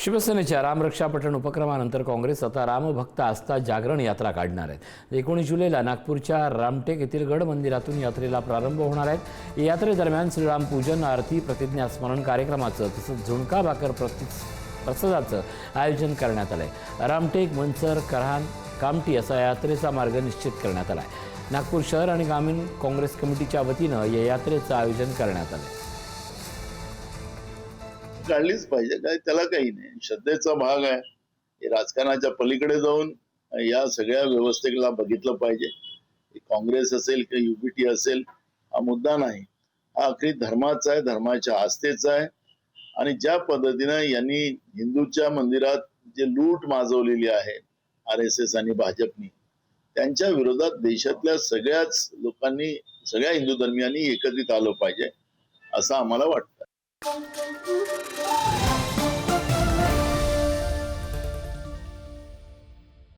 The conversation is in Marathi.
शिवसेनेच्या रामरक्षा पठण उपक्रमानंतर काँग्रेस आता रामभक्त आस्था जागरण यात्रा काढणार आहे। 19 जुलैला नागपूरच्या रामटेक येथील गड मंदिरातून यात्रेला प्रारंभ होणार आहे। या यात्रेदरम्यान श्रीराम पूजन, आरती, प्रतिज्ञा स्मरण कार्यक्रमाचं तसंच झुणका भाकर प्रसादाचं आयोजन करण्यात आलंय। रामटेक, मनसर, करहान, कामठी असा यात्रेचा मार्ग निश्चित करण्यात आलाय। नागपूर शहर आणि ग्रामीण काँग्रेस कमिटीच्या वतीनं या यात्रेचं आयोजन करण्यात आलंय। काढलीच पाहिजे, काय त्याला काही नाही, श्रद्धेचा भाग आहे। हे राजकारणाच्या पलीकडे जाऊन या सगळ्या व्यवस्थेला बघितलं पाहिजे। काँग्रेस असेल किंवा युपीटी असेल, हा मुद्दा नाही, हा अखेरी धर्माचा आहे, धर्माच्या आस्थेचा आहे। आणि ज्या पद्धतीने यांनी हिंदूच्या मंदिरात जे लूट माजवलेली आहे RSS आणि भाजपनी, त्यांच्या विरोधात देशातल्या सगळ्याच लोकांनी, सगळ्या हिंदू धर्मियांनी एकत्रित आलं पाहिजे असं आम्हाला वाटतं।